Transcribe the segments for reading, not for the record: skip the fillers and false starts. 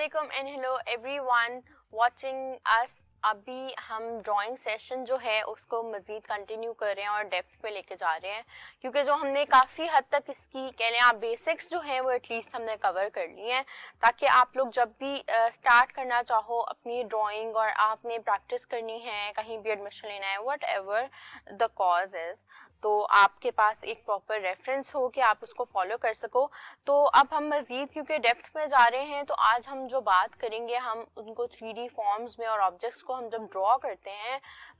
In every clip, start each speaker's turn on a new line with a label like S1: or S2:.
S1: Assalamualaikum and hello everyone watching us। अभी हम drawing session जो है उसको मज़ीद कंटिन्यू कर रहे हैं और डेप्थ पे लेके जा रहे हैं, क्योंकि जो हमने काफ़ी हद तक इसकी कह लें आप बेसिक्स जो है वो एटलीस्ट हमने कवर कर लिए हैं, ताकि आप लोग जब भी स्टार्ट करना चाहो अपनी ड्राइंग और आपने प्रैक्टिस करनी है, कहीं भी एडमिशन लेना है, what ever the cause is, तो आपके पास एक प्रॉपर रेफरेंस हो कि आप उसको फॉलो कर सको। तो अब हम मज़ीद क्योंकि डेप्थ में जा रहे हैं, तो आज हम जो बात करेंगे हम उनको 3D फॉर्म्स में और ऑब्जेक्ट्स को हम जब ड्रॉ करते हैं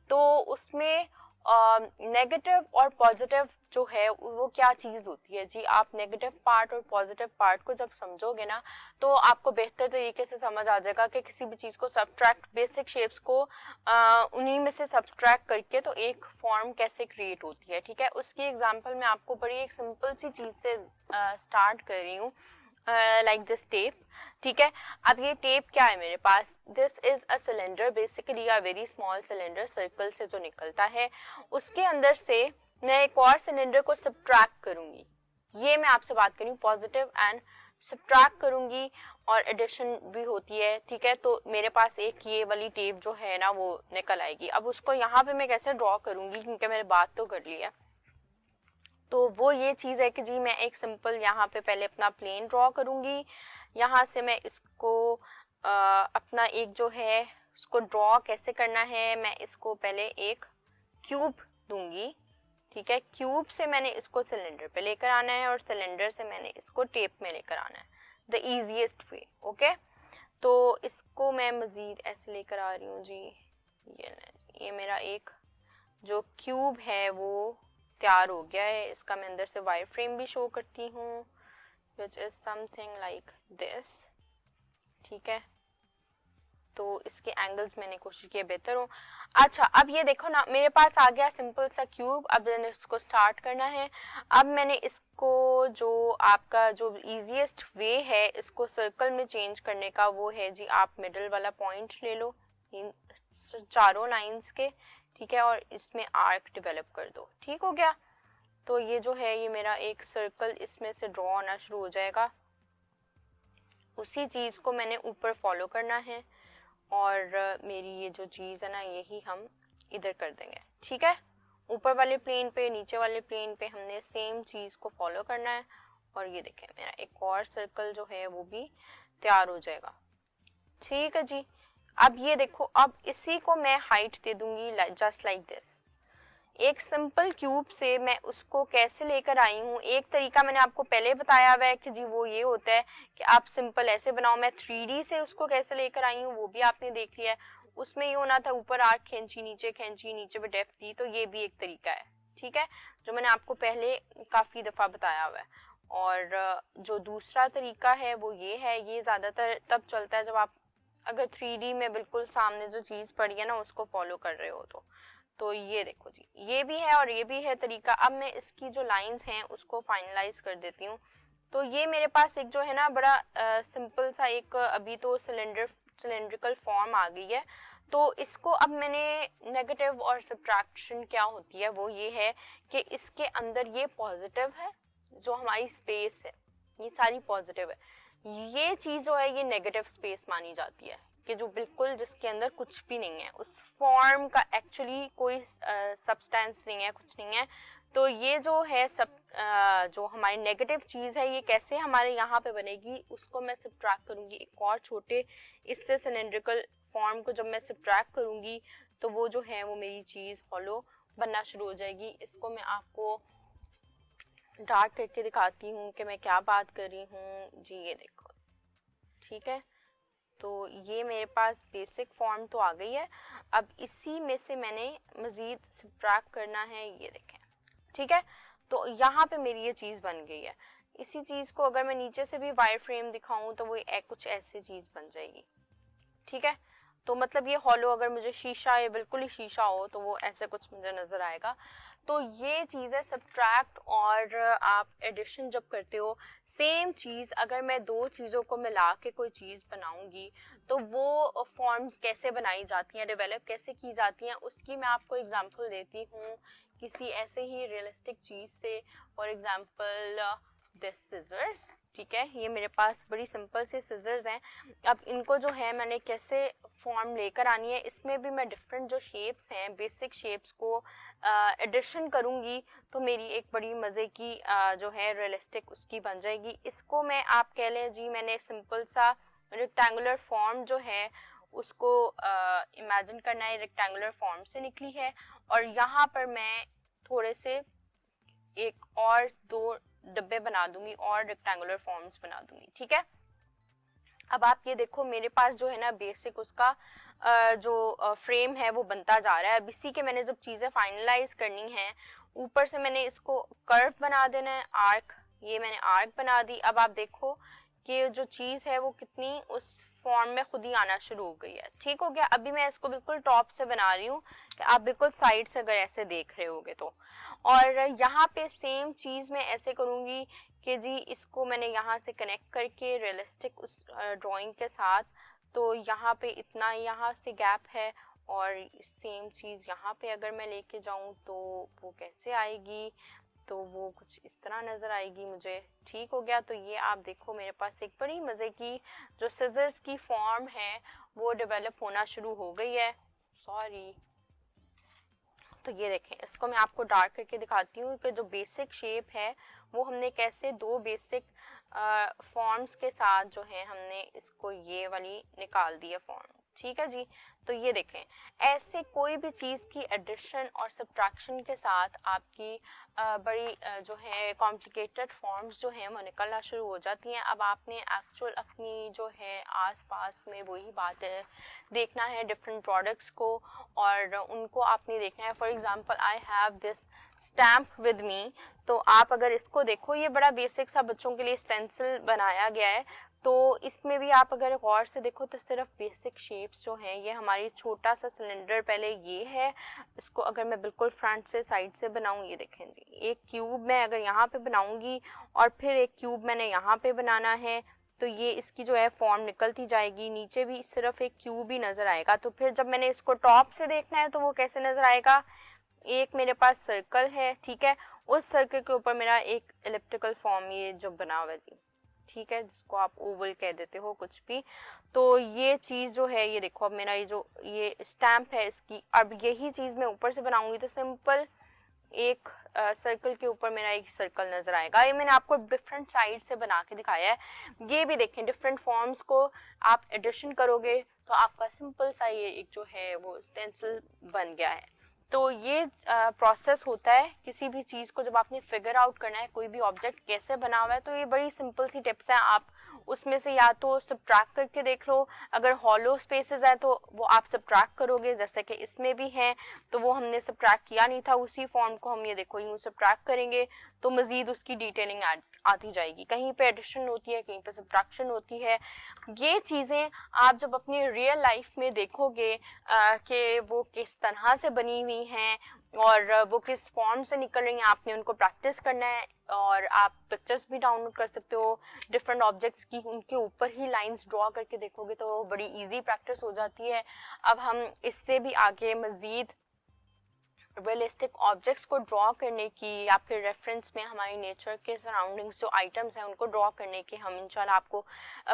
S1: तो उसमें नेगेटिव और पॉजिटिव जो है वो क्या चीज़ होती है जी। आप नेगेटिव पार्ट और पॉजिटिव पार्ट को जब समझोगे ना तो आपको बेहतर तरीके से समझ आ जाएगा कि किसी भी चीज़ को सब्ट्रैक्ट, बेसिक शेप्स को उन्हीं में से सब्ट्रैक्ट करके तो एक फॉर्म कैसे क्रिएट होती है। ठीक है, उसकी एग्जांपल मैं आपको बड़ी एक सिंपल सी चीज़ से स्टार्ट कर रही हूँ, लाइक दिस टेप। ठीक है, अब ये टेप क्या है मेरे पास, this is a cylinder, basically a very small cylinder, circle से जो निकलता है उसके अंदर से मैं एक और सिलेंडर को सब्ट्रैक्ट करूंगी। ये मैं आपसे बात करूँ पॉजिटिव एंड सब्ट्रैक्ट करूंगी और एडिशन भी होती है। ठीक है, तो मेरे पास एक ये वाली टेप जो है ना वो निकल आएगी। अब उसको यहाँ पे मैं कैसे ड्रॉ करूंगी, क्योंकि मैंने बात तो कर ली है, तो वो ये चीज़ है कि जी मैं एक सिंपल यहाँ पे पहले अपना प्लेन ड्रॉ करूँगी, यहाँ से मैं इसको अपना एक जो है उसको ड्रॉ कैसे करना है, मैं इसको पहले एक क्यूब दूंगी। ठीक है, क्यूब से मैंने इसको सिलेंडर पे लेकर आना है और सिलेंडर से मैंने इसको टेप में लेकर आना है, द ईजीएस्ट वे। ओके, तो इसको मैं मज़ीद ऐसे लेकर आ रही हूँ जी। ये मेरा एक जो क्यूब है वो तैयार हो गया है। इसका मैं अंदर से वायर फ्रेम भी शो करती हूँ, which is something like this. ठीक है, तो इसके एंगल्स मैंने कोशिश किया बेहतर हो। अच्छा, अब ये देखो ना मेरे पास आ गया सिंपल सा क्यूब। अब मैंने इसको स्टार्ट करना है। अब मैंने इसको जो आपका जो इजीएस्ट वे है इसको सर्कल में चेंज करने का वो है जी, आप मिडल वाला पॉइंट ले लो इन चारों लाइंस के। ठीक है, और इसमें आर्क डेवलप कर दो। ठीक हो गया, तो ये जो है ये मेरा एक सर्कल इसमें से ड्रॉ होना शुरू हो जाएगा। उसी चीज़ को मैंने ऊपर फॉलो करना है और मेरी ये जो चीज़ है ना यही हम इधर कर देंगे। ठीक है, ऊपर वाले प्लेन पे नीचे वाले प्लेन पे हमने सेम चीज़ को फॉलो करना है और ये देखें मेरा एक और सर्कल जो है वो भी तैयार हो जाएगा। ठीक है जी, अब ये देखो, अब इसी को मैं हाइट दे दूंगी जस्ट लाइक दिस। एक सिंपल क्यूब से मैं उसको कैसे लेकर आई हूँ, एक तरीका मैंने आपको पहले बताया हुआ है कि जी वो ये होता है कि आप सिंपल ऐसे बनाओ। मैं 3D से उसको कैसे लेकर आई हूँ वो भी आपने देख लिया है। उसमें ये होना था ऊपर आर्क खींची, नीचे पे डेप्थ दी, तो ये भी एक तरीका है। ठीक है, जो मैंने आपको पहले काफ़ी दफ़ा बताया हुआ है। और जो दूसरा तरीका है वो ये है, ये ज़्यादातर तब चलता है जब आप अगर 3D में बिल्कुल सामने जो चीज़ पड़ी है ना उसको फॉलो कर रहे हो तो ये देखो जी, ये भी है और ये भी है तरीका। अब मैं इसकी जो लाइंस हैं उसको फाइनलाइज कर देती हूँ। तो ये मेरे पास एक जो है ना बड़ा सिंपल सा एक अभी तो सिलेंड्रिकल फॉर्म आ गई है। तो इसको अब मैंने नेगेटिव और सब्ट्रैक्शन क्या होती है वो ये है कि इसके अंदर ये पॉजिटिव है, जो हमारी स्पेस है ये सारी पॉजिटिव है, ये चीज़ जो है ये नेगेटिव स्पेस मानी जाती है कि जो बिल्कुल जिसके अंदर कुछ भी नहीं है, उस फॉर्म का एक्चुअली कोई सब्सटेंस नहीं है, कुछ नहीं है। तो ये जो है जो हमारी नेगेटिव चीज़ है ये कैसे हमारे यहाँ पे बनेगी, उसको मैं सब्ट्रैक्ट करूँगी एक और छोटे इससे सिलेंड्रिकल फॉर्म को जब मैं सब्ट्रैक्ट करूँगी तो वो जो है वो मेरी चीज़ हॉलो बनना शुरू हो जाएगी। इसको मैं आपको डार्क करके दिखाती हूँ कि मैं क्या बात कर रही हूँ जी। ये देखो, ठीक है, तो ये मेरे पास बेसिक फॉर्म तो आ गई है। अब इसी में से मैंने मज़ीद सब्ट्रैक्ट करना है, ये देखें। ठीक है, तो यहाँ पे मेरी ये चीज़ बन गई है। इसी चीज़ को अगर मैं नीचे से भी वायर फ्रेम दिखाऊं तो वो कुछ ऐसी चीज़ बन जाएगी। ठीक है, तो मतलब ये हॉलो अगर मुझे शीशा या बिल्कुल ही शीशा हो तो वो ऐसे कुछ मुझे नज़र आएगा। तो ये चीज़ है सब्ट्रैक्ट। और आप एडिशन जब करते हो सेम चीज़ अगर मैं दो चीज़ों को मिला के कोई चीज़ बनाऊंगी तो वो फॉर्म्स कैसे बनाई जाती हैं, डेवलप कैसे की जाती हैं, उसकी मैं आपको एग्जांपल देती हूँ किसी ऐसे ही रियलिस्टिक चीज़ से। फॉर एग्जांपल दिस सिजर्स, ठीक है। ये मेरे पास बड़ी सिंपल से सिजर्स हैं। अब इनको जो है मैंने कैसे फॉर्म लेकर आनी है, इसमें भी मैं डिफरेंट जो शेप्स हैं, बेसिक शेप्स को एडिशन करूँगी तो मेरी एक बड़ी मज़े की जो है रियलिस्टिक उसकी बन जाएगी। इसको मैं आप कह लें जी, मैंने सिंपल सा रेक्टेंगुलर फॉर्म जो है उसको इमेजिन करना है, रेक्टेंगुलर फॉर्म से निकली है। और यहाँ पर मैं थोड़े से एक और 2 डब्बे बना दूंगी और रेक्टेंगुलर फॉर्म्स बना दूंगी, ठीक है। अब आप ये देखो मेरे पास जो है ना बेसिक उसका जो फ्रेम है वो बनता जा रहा है। अब इसी के मैंने जब चीज़ें फाइनलाइज करनी है, ऊपर से मैंने इसको कर्व बना देना है, आर्क, ये मैंने आर्क बना दी। अब आप देखो कि जो चीज़ है वो कितनी उस फॉर्म में खुद ही आना शुरू हो गई है, ठीक हो गया। अभी मैं इसको बिल्कुल टॉप से बना रही हूँ कि आप बिल्कुल साइड से अगर ऐसे देख रहे होगे तो। और यहाँ पे सेम चीज़ मैं ऐसे करूँगी कि जी इसको मैंने यहाँ से कनेक्ट करके रियलिस्टिक उस ड्राइंग के साथ, तो यहाँ पे इतना यहाँ से गैप है और सेम चीज़ यहाँ पे अगर मैं लेके जाऊँ तो वो कैसे आएगी, तो वो कुछ इस तरह नज़र आएगी मुझे, ठीक हो गया। तो ये आप देखो मेरे पास एक बड़ी मज़े की जो सिजर्स की फॉर्म है वो डेवलप होना शुरू हो गई है। सॉरी, तो ये देखें, इसको मैं आपको डार्क करके दिखाती हूँ कि जो बेसिक शेप है वो हमने कैसे 2 बेसिक फॉर्म्स के साथ जो है हमने इसको ये वाली निकाल दी है फॉर्म, ठीक है जी। तो ये देखें, ऐसे कोई भी चीज़ की एडिशन और सब्ट्रैक्शन के साथ आपकी बड़ी जो है कॉम्प्लिकेटेड फॉर्म्स जो हैं वो निकलना शुरू हो जाती हैं। अब आपने एक्चुअल अपनी जो है आसपास में वही बात है देखना है डिफरेंट प्रोडक्ट्स को, और उनको आपने देखना है। For example I have this stamp with me, तो आप अगर इसको देखो, ये बड़ा बेसिक सा बच्चों के लिए स्टेंसिल बनाया गया है। तो इसमें भी आप अगर गौर से देखो तो सिर्फ बेसिक शेप्स जो हैं, ये हमारी छोटा सा सिलेंडर पहले ये है, इसको अगर मैं बिल्कुल फ्रंट से साइड से बनाऊं, ये देखें जी, एक क्यूब मैं अगर यहाँ पे बनाऊंगी और फिर एक क्यूब मैंने यहाँ पे बनाना है, तो ये इसकी जो है फॉर्म निकलती जाएगी, नीचे भी सिर्फ एक क्यूब ही नज़र आएगा। तो फिर जब मैंने इसको टॉप से देखना है तो वो कैसे नज़र आएगा, एक मेरे पास सर्कल है, ठीक है, उस सर्कल के ऊपर मेरा एक एलिप्टिकल फॉर्म ये जो बना हुआ है, ठीक है, जिसको आप ओवल कह देते हो कुछ भी। तो ये चीज़ जो है, ये देखो, अब मेरा ये जो ये स्टैम्प है इसकी, अब यही चीज़ मैं ऊपर से बनाऊंगी तो सिंपल एक सर्कल के ऊपर मेरा एक सर्कल नजर आएगा। ये मैंने आपको डिफरेंट साइड से बना के दिखाया है। ये भी देखें, डिफरेंट फॉर्म्स को आप एडिशन करोगे तो आपका सिंपल सा ये एक जो है वो स्टेंसिल बन गया है। तो ये प्रोसेस होता है किसी भी चीज़ को जब आपने फिगर आउट करना है कोई भी ऑब्जेक्ट कैसे बना हुआ है, तो ये बड़ी सिंपल सी टिप्स हैं। आप उसमें से या तो सब्ट्रैक्ट करके देख लो, अगर हॉलो स्पेसेस है तो वो आप सब्ट्रैक्ट करोगे, जैसे कि इसमें भी हैं, तो वो हमने सब्ट्रैक्ट किया नहीं था, उसी फॉर्म को हम ये देखो यूँ सब्ट्रैक्ट करेंगे तो मज़ीद उसकी डिटेलिंग आती जाएगी। कहीं पे एडिशन होती है, कहीं पे सब्ट्रैक्शन होती है। ये चीज़ें आप जब अपनी रियल लाइफ में देखोगे कि वो किस तरह से बनी हुई हैं और वो किस फॉर्म से निकल रही हैं, आपने उनको प्रैक्टिस करना है। और आप पिक्चर्स भी डाउनलोड कर सकते हो डिफरेंट ऑब्जेक्ट्स की, उनके ऊपर ही लाइंस ड्रॉ करके देखोगे तो बड़ी इजी प्रैक्टिस हो जाती है। अब हम इससे भी आगे मज़ीद रियलिस्टिक ऑब्जेक्ट्स को ड्रॉ करने की, या फिर रेफरेंस में हमारी नेचर के सराउंडिंग्स जो आइटम्स हैं उनको ड्रॉ करने के हम इंशाल्लाह आपको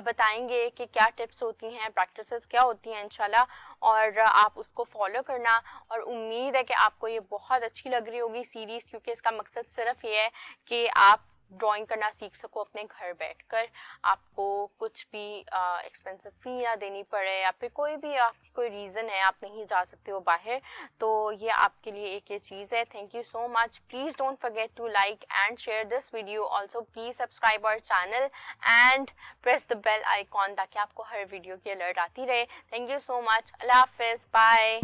S1: बताएंगे कि क्या टिप्स होती हैं, प्रैक्टिसेस क्या होती हैं इंशाल्लाह, और आप उसको फॉलो करना। और उम्मीद है कि आपको ये बहुत अच्छी लग रही होगी सीरीज़, क्योंकि इसका मकसद सिर्फ ये है कि आप ड्राइंग करना सीख सको अपने घर बैठकर, आपको कुछ भी एक्सपेंसिव फी ना देनी पड़े, या फिर कोई भी आपकी कोई रीज़न है आप नहीं जा सकते हो बाहर, तो ये आपके लिए एक ये चीज़ है। Thank you so much. Please don't forget to like and share this video. Also please subscribe our channel and press the bell icon ताकि आपको हर वीडियो की अलर्ट आती रहे। Thank you so much. Allah हाफिज़, बाय।